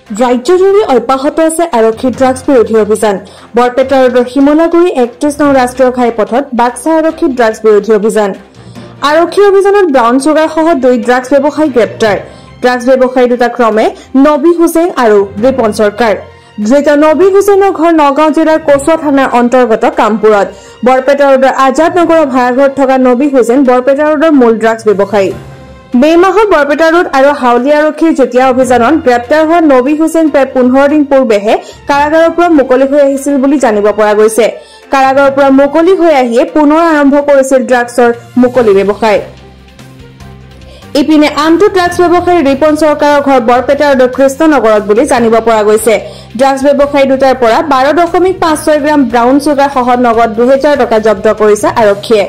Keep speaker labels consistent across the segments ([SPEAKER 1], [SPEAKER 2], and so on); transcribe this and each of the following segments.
[SPEAKER 1] ৰাজ্যজুৰি অব্যাহত আছে আৰক্ষী ড্ৰাগছ বিৰোধী অভিযান। বৰপেটা ৰোডৰ শিমলাগুৰি 31 নং ৰাষ্ট্ৰীয় ঘাইপথত বাক্সা আৰক্ষী ড্ৰাগছ বিৰোধী অভিযান। আৰক্ষী অভিযানত ব্ৰাউন চুগাৰ সহ 2 ড্ৰাগছ ব্যৱসায়ী গ্ৰেপ্তাৰ। ড্ৰাগছ ব্যৱসায়ী দুটা ক্ৰমে নবী হুছেইন আৰু ৰিপন চৰকাৰ। ধৃত নবী হুছেইনৰ ঘৰ নগাঁও জিলাৰ কচুৱা থানাৰ অন্তৰ্গত কামপুৰত। বৰপেটা ৰোডৰ আজাদ নগৰৰ ভাড়াঘৰত থকা নবী হুছেইন বৰপেটা ৰোডৰ মূল ড্ৰাগছ ব্যৱসায়ী। মে মাহত বৰপেটা ৰোড আৰু হাউলি আৰক্ষীৰ যুটীয়া অভিযানত গ্ৰেপ্তাৰ হোৱা নবী হুছেইন প্ৰায় 15 দিন পূৰ্বেহে কাৰাগাৰৰ পৰা মুকলি হৈ আহিছিল বুলি জানিব পৰা গৈছে। কাৰাগাৰৰ পৰা মুকলি হৈ আহিয়ে পুনৰ আৰম্ভ কৰিছিল ড্ৰাগছৰ মুকলি ব্যৱসায়। ইপিনে আনটো ড্ৰাগছ ব্যৱসায়ী ৰিপন চৰকাৰৰ ঘৰ বৰপেটা ৰোডৰ কৃষ্ণনগৰত বুলি জানিব পৰা গৈছে। ড্ৰাগছ ব্যৱসায়ী দুটাৰ পৰা 12.56 গ্ৰাম ব্ৰাউন চুগাৰ সহ নগদ 2000 টকা জব্দ কৰিছে আৰক্ষীয়ে।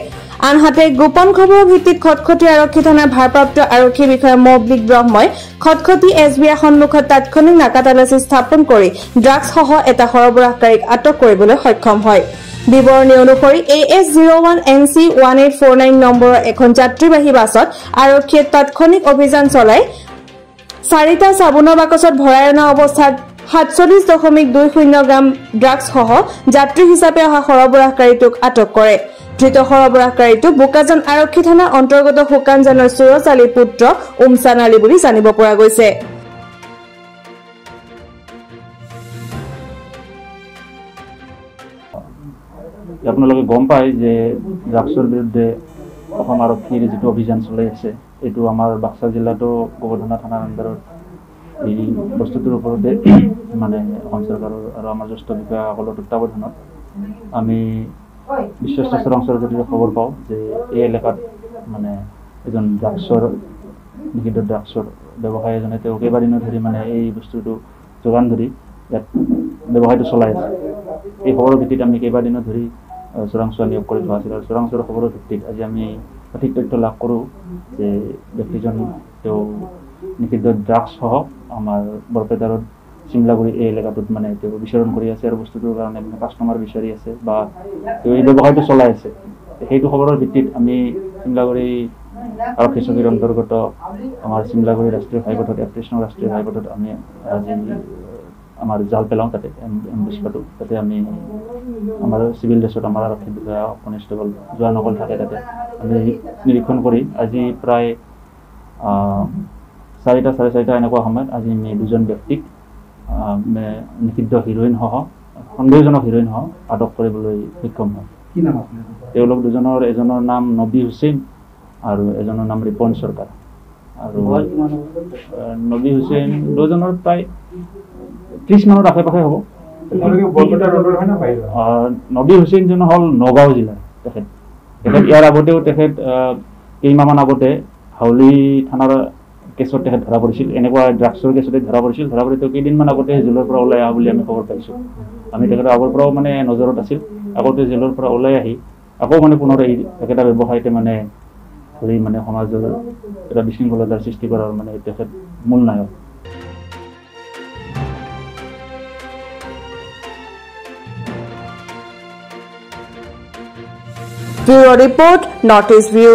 [SPEAKER 1] আনহাতে গোপন খবৰৰ ভিত্তিত খটখটি আৰক্ষী থানাৰ ভাৰপ্ৰাপ্ত আৰক্ষী বিষয়া মৌবলিক ব্ৰহ্মই খটখটি SBI সন্মুখত তাৎক্ষণিক নাকা তালাচী স্থাপন কৰি ড্ৰাগছ সহ এটা সৰবৰাহকাৰীক আটক কৰিবলৈ সক্ষম হয়। বিৱৰণী অনুসৰি AS01 NC 1849 নম্বৰৰ এখন যাত্ৰীবাহী বাছত আৰক্ষীয়ে তাৎক্ষণিক অভিযান চলাই 4টা চাবোনৰ বাকচত ভৰাই অনা অৱস্থাত 47.20 গ্ৰাম ড্ৰাগছ সহ যাত্ৰী হিচাপে অহা সৰবৰাহকাৰীটোক আটক কৰে। ধৃত সৰবৰাহকাৰীটো বোকাজান আৰক্ষী থানাৰ অন্তৰ্গত শুকানজানৰ সুৰজ আলীৰ পুত্ৰ উমছান আলী বুলি জানিব পৰা গৈছে।
[SPEAKER 2] আপোনালোকে গম পায় যে ড্ৰাগছৰ বিৰুদ্ধে অসম আৰক্ষীৰ যিটো অভিযান চলাই আছে এইটো আমাৰ বাক্সা জিলাতো গোবৰ্ধনা থানাৰ আণ্ডাৰত এই বস্তুটোৰ ওপৰতে মানে অসম চৰকাৰৰ আৰু আমাৰ জ্যেষ্ঠ বিষয়াসকলৰ তত্বাৱধানত আমি বিশ্বস্ত চোৰাংচোৱাৰ যদি খবৰ পাওঁ যে এই এলেকাত মানে এজন নিষিদ্ধ ড্ৰাগছৰ ব্যৱসায়ী এজনে তেওঁ কেইবাদিনো ধৰি মানে এই বস্তুটো যোগান ধৰি ইয়াত ব্যৱসায়টো চলাই আছে। এই খবৰৰ ভিত্তিত আমি কেইবাদিনো ধৰি চোৰাংচোৱা নিয়োগ কৰি থোৱা আছিল আৰু চোৰাংচোৱাৰ খবৰৰ ভিত্তিত আজি আমি সঠিক তথ্য লাভ কৰোঁ যে ব্যক্তিজন তেওঁ নিষিদ্ধ ড্ৰাগছসহ আমাৰ বৰপেটা ৰোড চিমলাগুৰি এই এলেকাটোত মানে তেওঁ বিচৰণ কৰি আছে আৰু বস্তুটোৰ কাৰণে মানে কাষ্টমাৰ বিচাৰি আছে বা তেওঁ এই ব্যৱসায়টো চলাই আছে। সেইটো খবৰৰ ভিত্তিত আমি চিমলাগুৰি আৰক্ষী চকীৰ অন্তৰ্গত আমাৰ চিমলাগুৰি ৰাষ্ট্ৰীয় ঘাইপথত 31 নং ৰাষ্ট্ৰীয় ঘাইপথত আমি আজি আমাৰ জাল পেলাওঁ। তাতে এম্বুছ পাতোঁ। তাতে আমি আমাৰ চিভিল ড্ৰেছত আমাৰ আৰক্ষী বিষয়া কনষ্টেবল জোৱানসকল থাকে। তাতে আমি নিৰীক্ষণ কৰি আজি প্ৰায় 4টা 4:30 এনেকুৱা সময়ত আজি আমি 2জন ব্যক্তিক নিষিদ্ধ হিৰোইনসহ সন্দেহজনক হিৰোইনসহ আটক কৰিবলৈ সক্ষম হয়। তেওঁলোক দুজনৰ এজনৰ নাম নবী হুছেইন আৰু এজনৰ নাম ৰিপন চৰকাৰ। আৰু নবী হুছেইন দুজনৰ প্ৰায় 30 মানৰ আশে পাশে হ'ব। নবী হুছেইনজন হ'ল নগাঁও জিলাৰ তেখেত ইয়াৰ আগতেও তেখেত কেইমাহমান আগতে হাউলি থানাৰ কেছত তেখেত ধৰা পৰিছিল। এনেকুৱা ড্ৰাগছৰ কেছতে ধৰা পৰিছিল। ধৰা পৰি তেওঁ কেইদিনমান আগতে জেলৰ পৰা ওলাই অহা বুলি আমি খবৰ পাইছোঁ। আমি তেখেতৰ আগৰ পৰাও মানে নজৰত আছিল। আগতে জেলৰ পৰা ওলাই আহি আকৌ মানে পুনৰ এই একেটা ব্যৱসায়তে মানে ধৰি মানে সমাজৰ এটা বিশৃংখলতাৰ সৃষ্টি কৰাৰ মানে তেখেত মূল নায়ক।
[SPEAKER 1] Bureau Report, Northeast View.